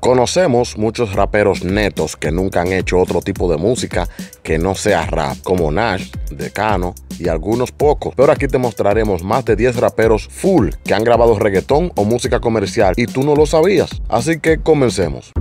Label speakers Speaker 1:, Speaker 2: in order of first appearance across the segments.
Speaker 1: Conocemos muchos raperos netos que nunca han hecho otro tipo de música que no sea rap, como Nash, Decano y algunos pocos. Pero aquí te mostraremos más de 10 raperos full que han grabado reggaetón o música comercial y tú no lo sabías. Así que comencemos.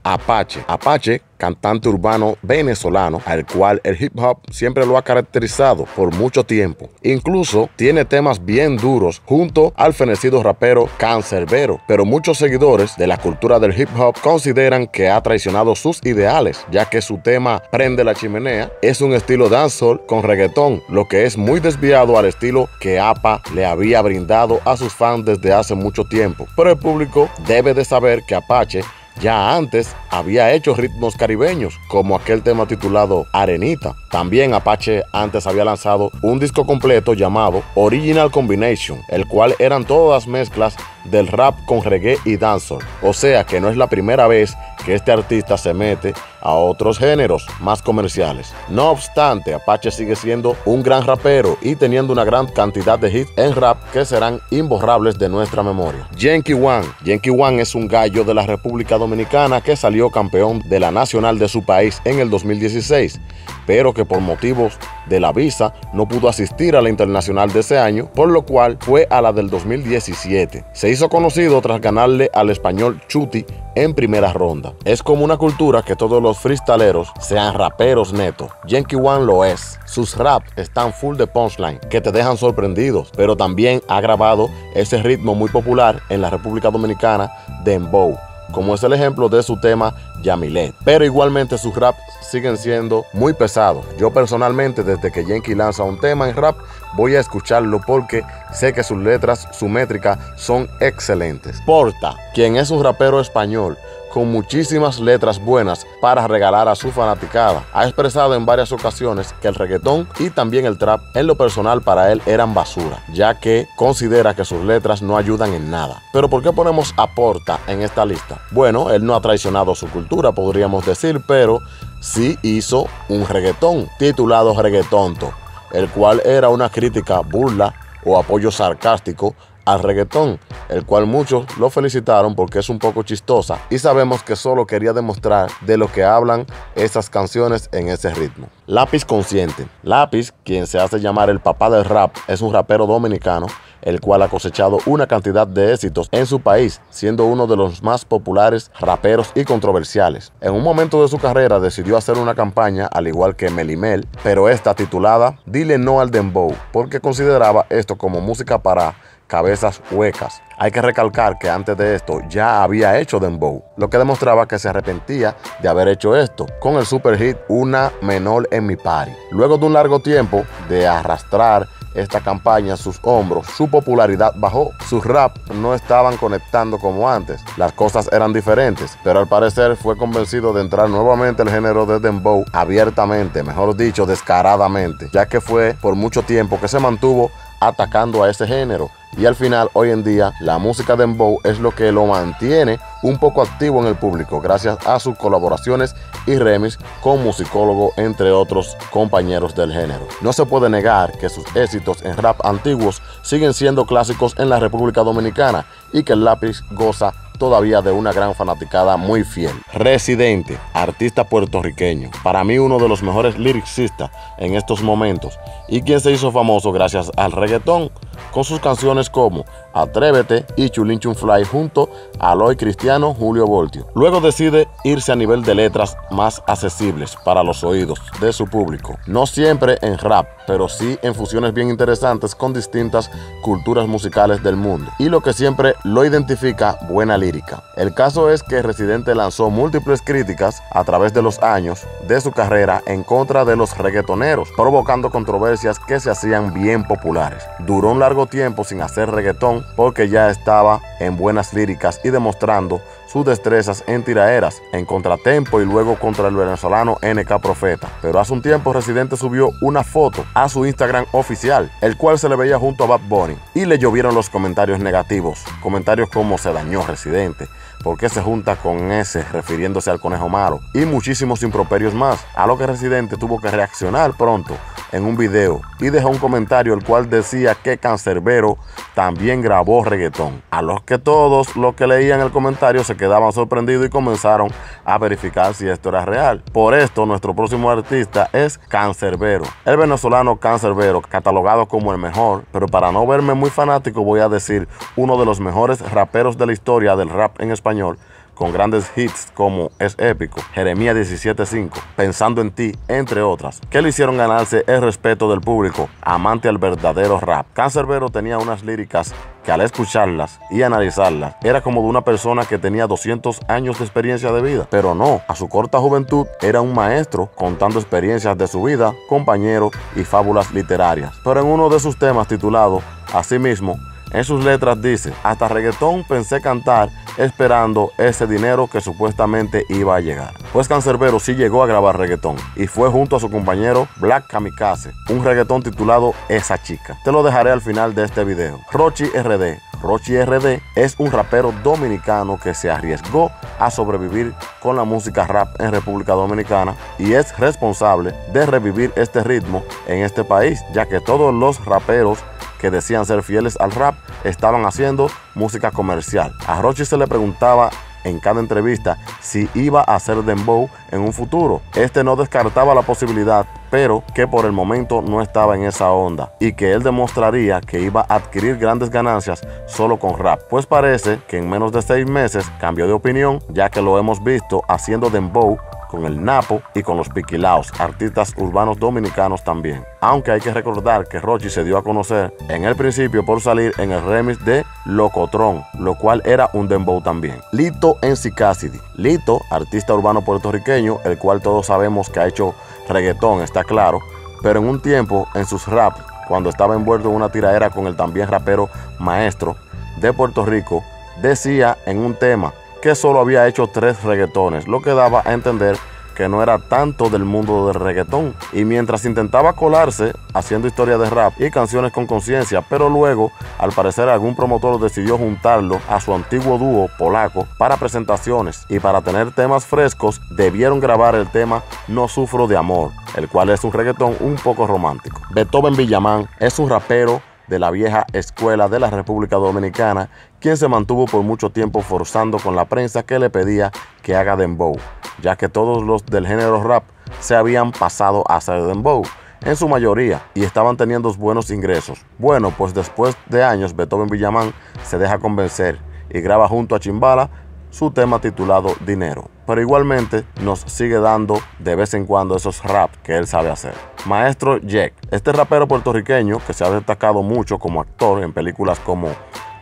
Speaker 1: Apache, cantante urbano venezolano, al cual el hip hop siempre lo ha caracterizado por mucho tiempo. Incluso tiene temas bien duros junto al fenecido rapero Canserbero, pero muchos seguidores de la cultura del hip hop consideran que ha traicionado sus ideales, ya que su tema Prende la Chimenea es un estilo dancehall con reggaetón, lo que es muy desviado al estilo que APA le había brindado a sus fans desde hace mucho tiempo. Pero el público debe de saber que Apache ya antes había hecho ritmos caribeños, como aquel tema titulado Arenita. También Apache antes había lanzado un disco completo llamado Original Combination, el cual eran todas mezclas del rap con reggae y dancehall. O sea que no es la primera vez que este artista se mete a otros géneros más comerciales. No obstante, Apache sigue siendo un gran rapero y teniendo una gran cantidad de hits en rap que serán imborrables de nuestra memoria. Yankee One es un gallo de la República Dominicana que salió campeón de la nacional de su país en el 2016, pero que por motivos de la visa no pudo asistir a la internacional de ese año, por lo cual fue a la del 2017. Se hizo conocido tras ganarle al español Chuti en primera ronda. Es como una cultura que todos los freestaleros sean raperos netos. Yankee One lo es. Sus raps están full de punchline que te dejan sorprendidos, pero también ha grabado ese ritmo muy popular en la República Dominicana, dembow, como es el ejemplo de su tema Yamilet. Pero igualmente sus raps siguen siendo muy pesados. Yo personalmente, desde que Yankee lanza un tema en rap, voy a escucharlo porque sé que sus letras, su métrica son excelentes. Porta, quien es un rapero español con muchísimas letras buenas para regalar a su fanaticada, ha expresado en varias ocasiones que el reggaetón y también el trap en lo personal para él eran basura, ya que considera que sus letras no ayudan en nada. Pero ¿por qué ponemos a Porta en esta lista? Bueno, él no ha traicionado su cultura, podríamos decir, pero sí hizo un reggaetón titulado Reggaetonto, el cual era una crítica, burla o apoyo sarcástico al reggaetón, el cual muchos lo felicitaron porque es un poco chistosa y sabemos que solo quería demostrar de lo que hablan esas canciones en ese ritmo. Lápiz Consciente. Lápiz, quien se hace llamar el papá del rap, es un rapero dominicano el cual ha cosechado una cantidad de éxitos en su país, siendo uno de los más populares raperos y controversiales. En un momento de su carrera decidió hacer una campaña, al igual que Melimel, pero esta titulada Dile No al Dembow, porque consideraba esto como música para cabezas huecas. Hay que recalcar que antes de esto ya había hecho dembow, lo que demostraba que se arrepentía de haber hecho esto con el super hit Una Menor en Mi Party. Luego de un largo tiempo de arrastrar esta campaña a sus hombros, su popularidad bajó. Sus rap no estaban conectando como antes. Las cosas eran diferentes, pero al parecer fue convencido de entrar nuevamente al género de dembow abiertamente, mejor dicho, descaradamente, ya que fue por mucho tiempo que se mantuvo atacando a ese género. Y al final, hoy en día, la música dembow es lo que lo mantiene un poco activo en el público, gracias a sus colaboraciones y remix con musicólogo, entre otros compañeros del género. No se puede negar que sus éxitos en rap antiguos siguen siendo clásicos en la República Dominicana y que el Lápiz goza todavía de una gran fanaticada muy fiel. Residente, artista puertorriqueño, para mí uno de los mejores lyricistas en estos momentos y quien se hizo famoso gracias al reggaetón con sus canciones como Atrévete y Chulín Chun Fly junto a Aloy Cristiano, Julio Voltio. Luego decide irse a nivel de letras más accesibles para los oídos de su público. No siempre en rap, pero sí en fusiones bien interesantes con distintas culturas musicales del mundo. Y lo que siempre lo identifica, buena lírica. El caso es que Residente lanzó múltiples críticas a través de los años de su carrera en contra de los reggaetoneros, provocando controversias que se hacían bien populares. Duró un largo tiempo sin hacer reggaetón porque ya estaba en buenas líricas y demostrando sus destrezas en tiraderas, en Contratempo y luego contra el venezolano NK Profeta. Pero hace un tiempo Residente subió una foto a su Instagram oficial, el cual se le veía junto a Bad Bunny, y le llovieron los comentarios negativos, comentarios como se dañó Residente, por qué se junta con ese, refiriéndose al conejo malo, y muchísimos improperios más, a lo que Residente tuvo que reaccionar pronto en un video y dejó un comentario el cual decía que Canserbero también grabó reggaetón, a los que todos los que leían el comentario se quedaban sorprendidos y comenzaron a verificar si esto era real. Por esto nuestro próximo artista es Canserbero, el venezolano Canserbero, catalogado como el mejor, pero para no verme muy fanático voy a decir uno de los mejores raperos de la historia del rap en español, con grandes hits como Es Épico, Jeremías 17:5, Pensando en Ti, entre otras, que le hicieron ganarse el respeto del público, amante al verdadero rap. Canserbero tenía unas líricas que al escucharlas y analizarlas, era como de una persona que tenía 200 años de experiencia de vida, pero no, a su corta juventud era un maestro contando experiencias de su vida, compañeros y fábulas literarias. Pero en uno de sus temas titulado Asimismo, en sus letras dice: hasta reggaetón pensé cantar esperando ese dinero que supuestamente iba a llegar. Pues Canserbero sí llegó a grabar reggaetón y fue junto a su compañero Black Kamikaze, un reggaetón titulado Esa Chica. Te lo dejaré al final de este video. Rochi RD. Rochi RD es un rapero dominicano que se arriesgó a sobrevivir con la música rap en República Dominicana y es responsable de revivir este ritmo en este país, ya que todos los raperos que decían ser fieles al rap estaban haciendo música comercial. A Rochi se le preguntaba en cada entrevista si iba a hacer dembow en un futuro. Este no descartaba la posibilidad, pero que por el momento no estaba en esa onda y que él demostraría que iba a adquirir grandes ganancias solo con rap. Pues parece que en menos de 6 meses cambió de opinión, ya que lo hemos visto haciendo dembow con el Napo y con los Piquilaos, artistas urbanos dominicanos también. Aunque hay que recordar que Rochi se dio a conocer en el principio por salir en el remix de Locotrón, lo cual era un dembow también. Lito MC Cassidy. Lito, artista urbano puertorriqueño, el cual todos sabemos que ha hecho reggaetón, está claro, pero en un tiempo en sus raps, cuando estaba envuelto en una tiradera con el también rapero Maestro de Puerto Rico, decía en un tema que solo había hecho 3 reggaetones, lo que daba a entender que no era tanto del mundo del reggaetón. Y mientras intentaba colarse haciendo historias de rap y canciones con conciencia, pero luego, al parecer, algún promotor decidió juntarlo a su antiguo dúo polaco para presentaciones, y para tener temas frescos debieron grabar el tema No Sufro de Amor, el cual es un reggaetón un poco romántico. Beethoven Villamán es un rapero de la vieja escuela de la República Dominicana, quien se mantuvo por mucho tiempo forzando con la prensa que le pedía que haga dembow, ya que todos los del género rap se habían pasado a hacer dembow, en su mayoría, y estaban teniendo buenos ingresos. Bueno, pues después de años, Beethoven Villamán se deja convencer y graba junto a Chimbala su tema titulado Dinero, pero igualmente nos sigue dando de vez en cuando esos rap que él sabe hacer. Maestro Jack, este rapero puertorriqueño que se ha destacado mucho como actor en películas como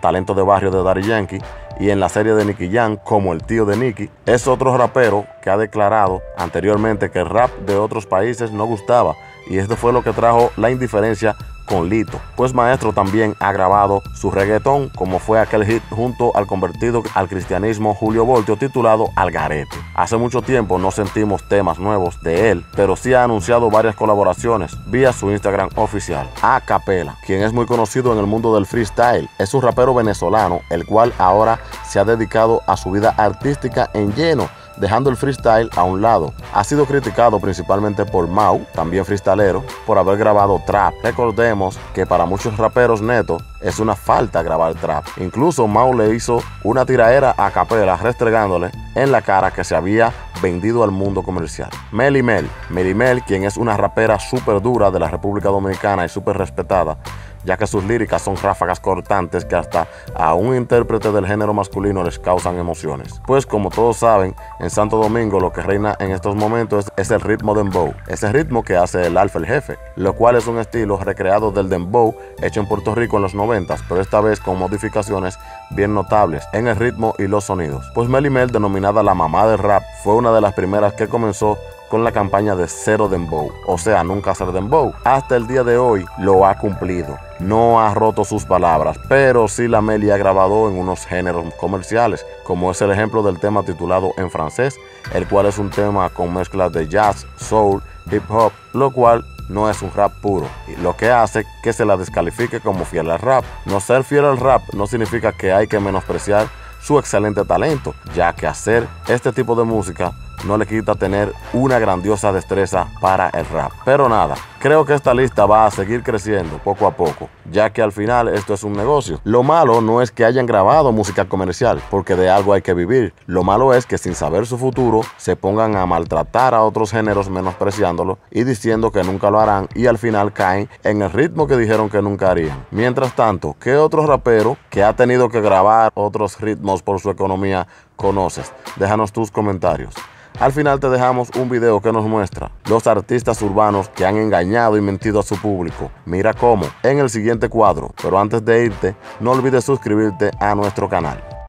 Speaker 1: Talento de Barrio de Daddy Yankee y en la serie de Nicky Jam como el tío de Nicky, es otro rapero que ha declarado anteriormente que el rap de otros países no gustaba, y esto fue lo que trajo la indiferencia con Lito, pues Maestro también ha grabado su reggaetón, como fue aquel hit junto al convertido al cristianismo Julio Voltio titulado Algarete. Hace mucho tiempo no sentimos temas nuevos de él, pero sí ha anunciado varias colaboraciones vía su Instagram oficial. Acapela, quien es muy conocido en el mundo del freestyle, es un rapero venezolano, el cual ahora se ha dedicado a su vida artística en lleno, dejando el freestyle a un lado. Ha sido criticado principalmente por Mau, también freestalero, por haber grabado trap. Recordemos que para muchos raperos netos es una falta grabar trap. Incluso Mau le hizo una tiraera a capela restregándole en la cara que se había vendido al mundo comercial. Melle Mel, quien es una rapera súper dura de la República Dominicana y súper respetada, ya que sus líricas son ráfagas cortantes que hasta a un intérprete del género masculino les causan emociones. Pues como todos saben, en Santo Domingo lo que reina en estos momentos es el ritmo dembow, ese ritmo que hace el Alfa el Jefe, lo cual es un estilo recreado del dembow hecho en Puerto Rico en los 90s, pero esta vez con modificaciones bien notables en el ritmo y los sonidos. Pues Melle Mel, denominada la mamá del rap, fue una de las primeras que comenzó con la campaña de cero dembow, o sea, nunca hacer dembow. Hasta el día de hoy lo ha cumplido. No ha roto sus palabras, pero sí la Meli ha grabado en unos géneros comerciales, como es el ejemplo del tema titulado En Francés, el cual es un tema con mezclas de jazz, soul, hip hop, lo cual no es un rap puro, y lo que hace que se la descalifique como fiel al rap. No ser fiel al rap no significa que hay que menospreciar su excelente talento, ya que hacer este tipo de música no le quita tener una grandiosa destreza para el rap. Pero nada, creo que esta lista va a seguir creciendo poco a poco, ya que al final esto es un negocio. Lo malo no es que hayan grabado música comercial, porque de algo hay que vivir. Lo malo es que sin saber su futuro, se pongan a maltratar a otros géneros menospreciándolo y diciendo que nunca lo harán, y al final caen en el ritmo que dijeron que nunca harían. Mientras tanto, ¿qué otro rapero que ha tenido que grabar otros ritmos por su economía conoces? Déjanos tus comentarios. Al final te dejamos un video que nos muestra los artistas urbanos que han engañado y mentido a su público. Mira cómo en el siguiente cuadro, pero antes de irte, no olvides suscribirte a nuestro canal.